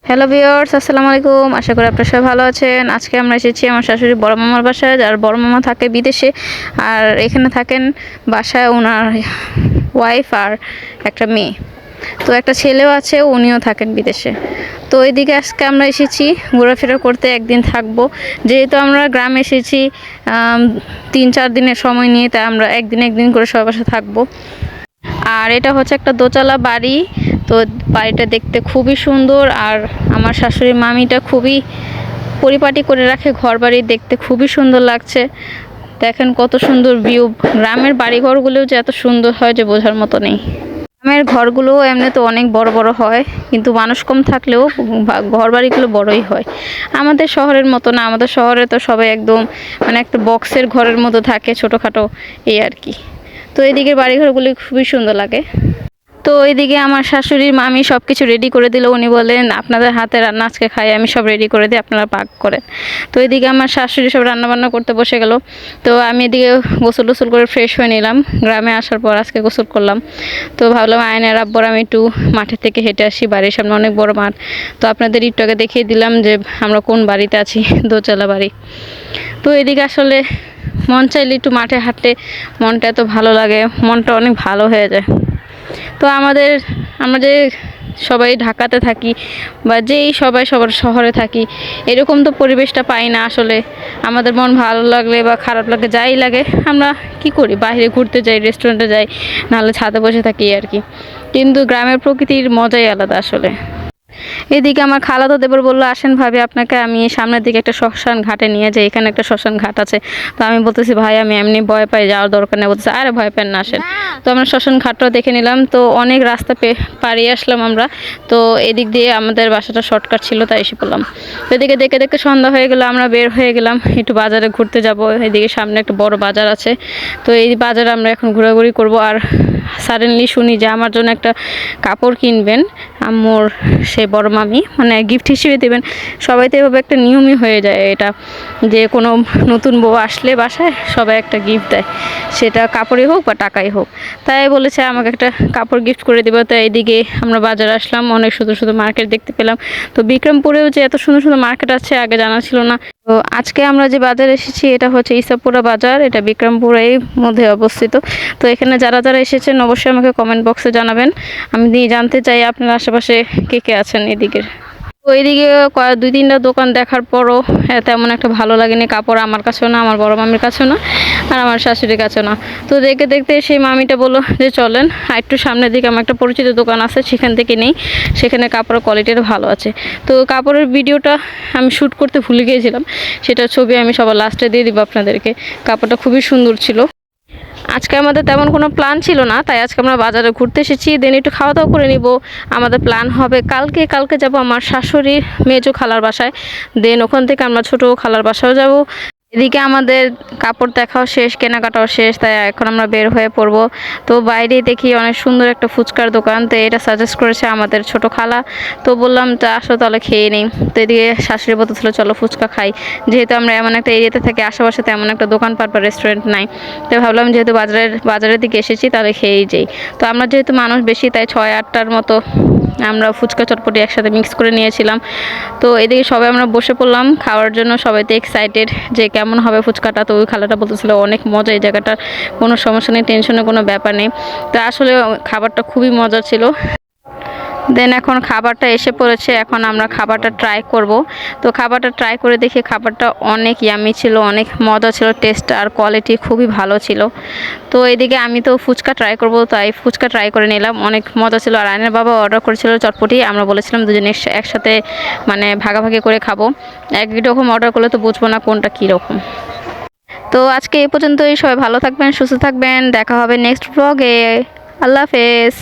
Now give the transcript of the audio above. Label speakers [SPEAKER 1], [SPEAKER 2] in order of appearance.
[SPEAKER 1] Hello viewers, আসসালামু আলাইকুম। আশা করি আপনারা সবাই ভালো আছেন। আজকে আমরা এসেছি আমার শাশুড়ি বড় মামার বাসায়। আর বড় মামা থাকে বিদেশে, আর এখানে থাকেন বাসায় ওনার ওয়াইফ আর একটা মেয়ে। তো একটা ছেলেও আছে, উনিও থাকেন বিদেশে। তো এইদিকে আজকে আমরা এসেছি ঘোরাফেরা করতে, একদিন থাকবো। যেহেতু আমরা গ্রামে এসেছি 3-4 দিনের সময় নিয়ে, তাই আমরা একদিন করে সবার বাসায় থাকবো। আর এটা হচ্ছে একটা দোতলা বাড়ি। তো বাড়িটা দেখতে খুবই সুন্দর, আর আমার শাশুড়ি মামিটা খুবই পরিপাটি করে রাখে ঘর বাড়ি, দেখতে খুবই সুন্দর লাগছে। দেখেন কত সুন্দর ভিউ। গ্রামের বাড়িঘরগুলোও যে এত সুন্দর হয় যে বোঝার মতো নেই। গ্রামের ঘরগুলোও এমনি তো অনেক বড় বড় হয়, কিন্তু মানুষ কম থাকলেও ঘর বাড়িগুলো বড়ই হয়। আমাদের শহরের মতো না, আমাদের শহরে তো সবাই একদম মানে একটা বক্সের ঘরের মতো থাকে, ছোটোখাটো এই আর কি। তো এদিকে বাড়িঘরগুলি খুবই সুন্দর লাগে। তো এইদিকে আমার শাশুড়ির মামি সব কিছু রেডি করে দিল। উনি বলেন আপনাদের হাতে রান্না আজকে খাই, আমি সব রেডি করে দিই, আপনারা পাক করেন। তো এদিকে আমার শাশুড়ি সব রান্নাবান্না করতে বসে গেল। তো আমি এদিকে গোসল করে ফ্রেশ হয়ে নিলাম। গ্রামে আসার পর আজকে গোসল করলাম। তো ভাবলাম আয়নের আব্বর আমি একটু মাঠের থেকে হেঁটে আসি, বাড়ির সামনে অনেক বড় মাঠ। তো আপনাদের একটু আগে দেখিয়ে দিলাম যে আমরা কোন বাড়িতে আছি, দোতলা বাড়ি। তো এদিকে আসলে মন চাইলে একটু মাঠে হাঁটলে মনটা এত ভালো লাগে, মনটা অনেক ভালো হয়ে যায়। তো আমরা যে সবাই ঢাকাতে থাকি বা যেই সবাই সবার শহরে থাকি, এরকম তো পরিবেশটা পাই না আসলে। আমাদের মন ভালো লাগলে বা খারাপ লাগে, যাই লাগে, আমরা কি করি, বাইরে ঘুরতে যাই, রেস্টুরেন্টে যাই, নাহলে ছাদে বসে থাকি আর কি। কিন্তু গ্রামের প্রকৃতির মজাই আলাদা আসলে। এদিকে আমার খালাতো দেবর বললো আসেন ভাবি, আপনাকে আমি সামনের দিকে একটা শ্মশান ঘাটে নিয়ে যাই, এখানে একটা শ্মশান ঘাট আছে। তো আমি বলতেছি ভাই আমি এমনি ভয় পাই, যাওয়ার দরকার নেই। বলতেছে আরে ভয় পেন না, আসেন। তো আমরা শ্মশান ঘাটটাও দেখে নিলাম। তো অনেক রাস্তা পাড়িয়ে আসলাম আমরা। তো এদিক দিয়ে আমাদের বাসাটা শর্টকাট ছিল, তাই এসে পড়লাম। তো এদিকে দেখে দেখে সন্ধ্যা হয়ে গেলো, আমরা বের হয়ে গেলাম একটু বাজারে ঘুরতে যাব। এদিকে সামনে একটা বড় বাজার আছে। তো এই বাজারে আমরা এখন ঘোরাঘুরি করব। আর সাডেনলি শুনি যে আমার জন্য একটা কাপড় কিনবেন আম্মুর সেই বড় মামি, মানে গিফট হিসেবে দেবেন। সবাই তো এভাবে একটা নিয়মই হয়ে যায় এটা, যে কোনো নতুন বউ আসলে বাসায় সবাই একটা গিফট দেয়, সেটা কাপড়ই হোক বা টাকাই হোক। তাই বলেছে আমাকে একটা কাপড় গিফট করে দেবো। তো এইদিকে আমরা বাজারে আসলাম, অনেক সুন্দর সুন্দর মার্কেট দেখতে পেলাম। তো বিক্রমপুরেও যে এত সুন্দর সুন্দর মার্কেট আছে আগে জানা ছিল না। তো আজকে আমরা যে বাজারে এসেছি এটা হচ্ছে ইসাপুরা বাজার, এটা বিক্রমপুরের মধ্যে অবস্থিত। তো এখানে যারা যারা এসেছেন অবশ্যই আমাকে কমেন্ট বক্সে জানাবেন, আমি জানতে চাই আপনার আশেপাশে কে কে আছেন এদিকের। তো এইদিকে 2-3টা দোকান দেখার পরও তেমন একটা ভালো লাগেনি। কাপড় আমার কাছেও না, আমার বড় মামির কাছেও না, আর আমার শাশুড়ির কাছেও না। তো দেখতে দেখতে সেই মামিটা বললো যে চলেন আর একটু সামনের দিকে আমার একটা পরিচিত দোকান আছে, সেখান থেকে নেই, সেখানে কাপড়ের কোয়ালিটিটা ভালো আছে। তো কাপড়ের ভিডিওটা আমি শ্যুট করতে ভুলে গিয়েছিলাম, সেটার ছবি আমি সবার লাস্টে দিয়ে দিব আপনাদেরকে। কাপড়টা খুবই সুন্দর ছিল। আজকে আমাদের তেমন কোনো প্ল্যান ছিল না, তাই আজকে আমরা বাজারে ঘুরতে এসেছি, দেন একটু খাওয়া দাওয়া করে নিব। আমাদের প্ল্যান হবে কালকে যাব আমার শাশুড়ির মেজো খালার বাসায়, দেন ওখান থেকে আমরা ছোটো খালার বাসাও যাব। এদিকে আমাদের কাপড় দেখাও শেষ, কেনাকাটাও শেষ, তাই এখন আমরা বের হয়ে পড়বো। তো বাইরে দেখি অনেক সুন্দর একটা ফুচকার দোকান, তো এটা সাজেস্ট করেছে আমাদের ছোট খালা। তো বললাম তা আসো তাহলে খেয়ে নেই। তো এদিকে শাশুড়ি বলতেছিল চলো ফুচকা খাই, যেহেতু আমরা এমন একটা এরিয়াতে থাকি আশেপাশে তেমন একটা দোকানপাট বা রেস্টুরেন্ট নাই। তো ভাবলাম যেহেতু বাজারের দিকে এসেছি তাহলে খেয়েই যাই। তো আমরা যেহেতু মানুষ বেশি, তাই 6-8টার মতো আমরা ফুচকা চটপটি একসাথে মিক্স করে নিয়েছিলাম। তো এদিকে সবাই আমরা বসে পড়লাম খাওয়ার জন্য, সবাই তো এক্সাইটেড যে কেমন হবে ফুচকাটা। তো ওই খালাটা বলতেছিল অনেক মজা, এই জায়গাটা কোনো সমস্যা নেই, টেনশনের কোনো ব্যাপার নেই। তো আসলে খাবারটা খুবই মজা ছিল। দেন এখন খাবারটা এসে পড়েছে, এখন আমরা খাবারটা ট্রাই করব। তো খাবারটা ট্রাই করে দেখি খাবারটা অনেক ইয়ামি ছিল, অনেক মজা ছিল, টেস্ট আর কোয়ালিটি খুবই ভালো ছিল। তো এদিকে আমি তো ফুচকা ট্রাই করব, তাই ফুচকা ট্রাই করে নিলাম, অনেক মজা ছিল। আর আয়নের বাবা অর্ডার করেছিল চটপটি, আমরা বলেছিলাম দুজনে একসাথে মানে ভাগাভাগি করে খাবো। একই রকম অর্ডার করলে তো বুঝবো না কোনটা কীরকম। তো আজকে এই পর্যন্তই, সবাই ভালো থাকবেন, সুস্থ থাকবেন, দেখা হবে নেক্সট ব্লগে। আল্লাহ হাফেজ।